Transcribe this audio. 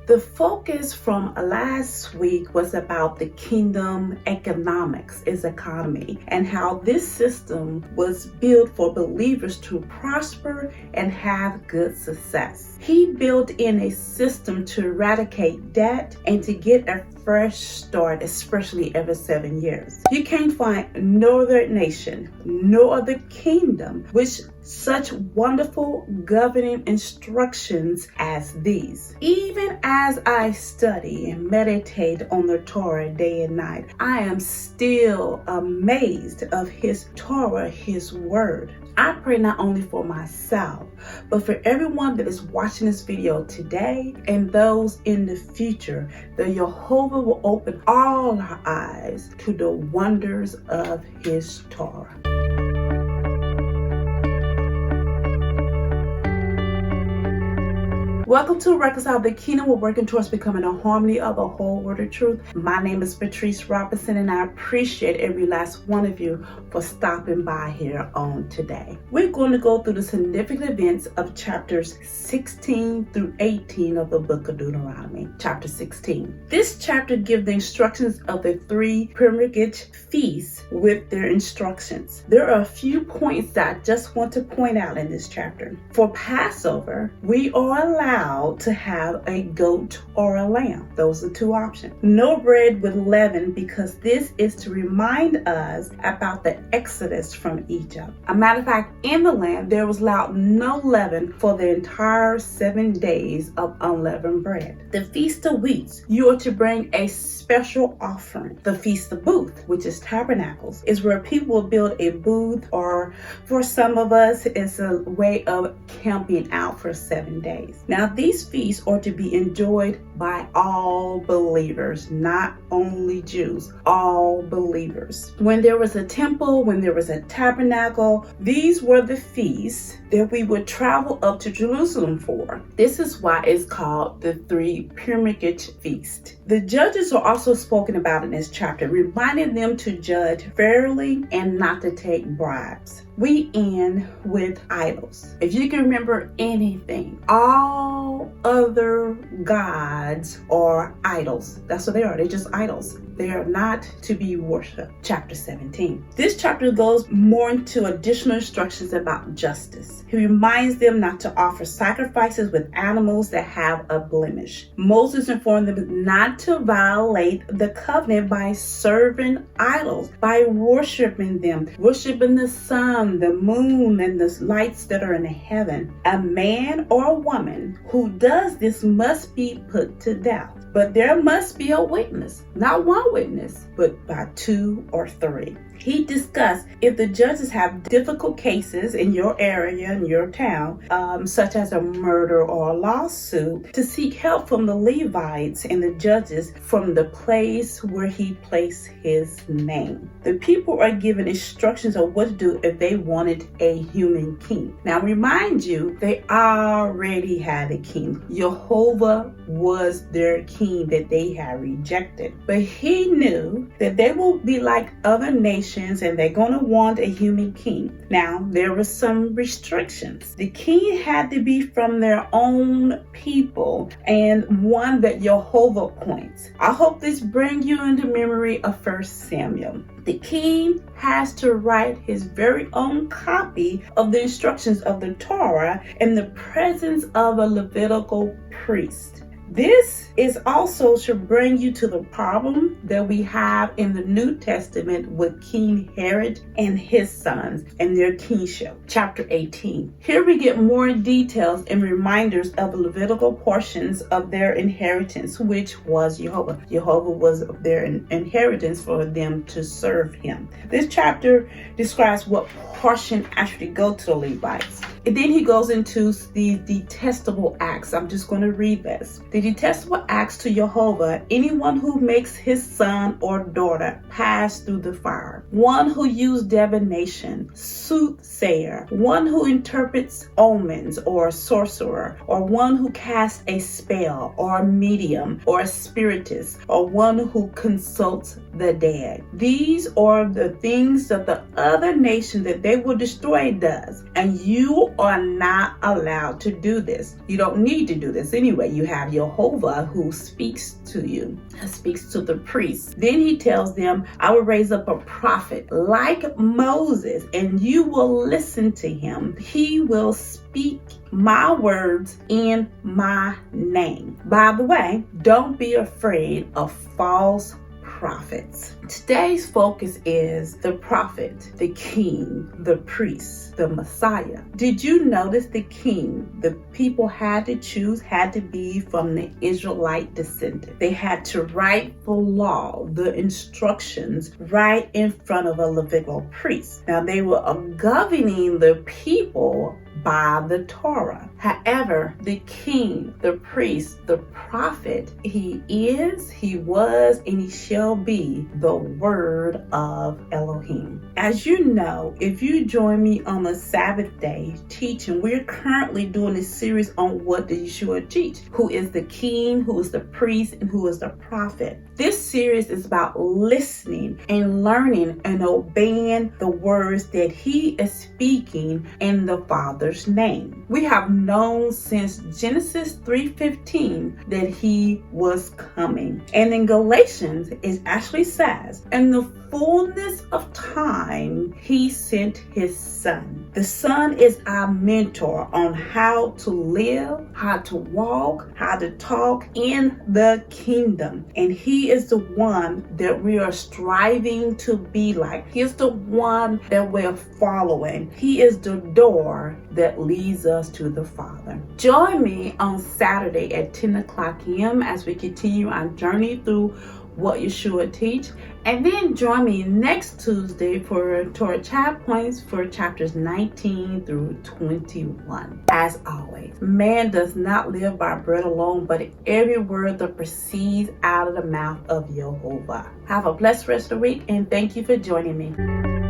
The focus from last week was about the kingdom economics, its economy, and how this system was built for believers to prosper and have good success. He built in a system to eradicate debt and to get a fresh start, especially every 7 years. You can't find no other nation, no other kingdom with such wonderful governing instructions as these. Even as I study and meditate on the Torah day and night, I am still amazed of his Torah, his word. I pray not only for myself, but for everyone that is watching this video today and those in the future, that Yehovah will open all our eyes to the wonders of his Torah. Welcome to Reconcile the Kingdom. We're working towards becoming a harmony of the whole word of truth. My name is Patrice Robinson, and I appreciate every last one of you for stopping by here on today. We're going to go through the significant events of chapters 16 through 18 of the book of Deuteronomy. Chapter 16. This chapter gives the instructions of the 3 pilgrimage feasts with their instructions. There are a few points that I just want to point out in this chapter. For Passover, we are allowed to have a goat or a lamb. Those are 2 options. No bread with leaven, because this is to remind us about the exodus from Egypt. A matter of fact, in the land there was allowed no leaven for the entire 7 days of unleavened bread. The Feast of Weeks, you are to bring a special offering. The Feast of Booths, which is tabernacles, is where people will build a booth, or for some of us it's a way of camping out for 7 days. Now these feasts are to be enjoyed by all believers, not only Jews, all believers. When there was a temple, when there was a tabernacle, these were the feasts that we would travel up to Jerusalem for. This is why it's called the 3 pilgrimage feast. The judges are also spoken about in this chapter, reminding them to judge fairly and not to take bribes. We end with idols. If you can remember anything, all other gods are idols. That's what they are. They're just idols. They are not to be worshipped. Chapter 17. This chapter goes more into additional instructions about justice. He reminds them not to offer sacrifices with animals that have a blemish. Moses informed them not to violate the covenant by serving idols, by worshiping them, worshiping the sun, the moon, and the lights that are in heaven. A man or a woman who does this must be put to death. But there must be a witness, not one witness, but by 2 or 3. He discussed if the judges have difficult cases in your area, in your town, such as a murder or a lawsuit, to seek help from the Levites and the judges from the place where he placed his name. The people are given instructions on what to do if they wanted a human king. Now remind you, they already had a king. Yehovah was their king that they had rejected. But he knew that they will be like other nations and they're going to want a human king. Now, there were some restrictions. The king had to be from their own people and one that Yehovah appoints. I hope this brings you into memory of 1 Samuel. The king has to write his very own copy of the instructions of the Torah in the presence of a Levitical priest. This is also to bring you to the problem that we have in the New Testament with King Herod and his sons and their kingship. Chapter 18. Here we get more details and reminders of the Levitical portions of their inheritance, which was Yehovah. Yehovah was their inheritance for them to serve him. This chapter describes what portion actually go to the Levites. And then he goes into the detestable acts. I'm just going to read this. The detestable acts to Yehovah: anyone who makes his son or daughter pass through the fire, one who used divination, soothsayer, one who interprets omens or a sorcerer, or one who casts a spell, or a medium, or a spiritist, or one who consults the dead. These are the things that the other nation that they will destroy does, and you are not allowed to do this. You don't need to do this anyway. You have your Yehovah who speaks to you, speaks to the priests. Then he tells them, I will raise up a prophet like Moses, and you will listen to him. He will speak my words in my name. By the way, don't be afraid of false prophets. Today's focus is the prophet, the king, the priest, the Messiah. Did you notice the king the people had to choose had to be from the Israelite descendant? They had to write the law, the instructions, right in front of a Levitical priest. Now they were governing the people by the Torah. However, the king, the priest, the prophet, he is, he was, and he shall be the word of Elohim. As you know, if you join me on the Sabbath day teaching, we're currently doing a series on what did Yeshua teach, who is the king, who is the priest, and who is the prophet. This series is about listening and learning and obeying the words that he is speaking in the Father's name. We have known since Genesis 3:15 that he was coming. And in Galatians, it actually says, in the fullness of time, he sent his son. The son is our mentor on how to live, how to walk, how to talk in the kingdom. And he is the one that we are striving to be like. He is the one that we're following. He is the door that leads us to the Father. Join me on Saturday at 10 o'clock a.m. as we continue our journey through what Yeshua teach. And then join me next Tuesday for Torah Chat Points for chapters 19 through 21. As always, man does not live by bread alone, but every word that proceeds out of the mouth of Yehovah. Have a blessed rest of the week, and thank you for joining me.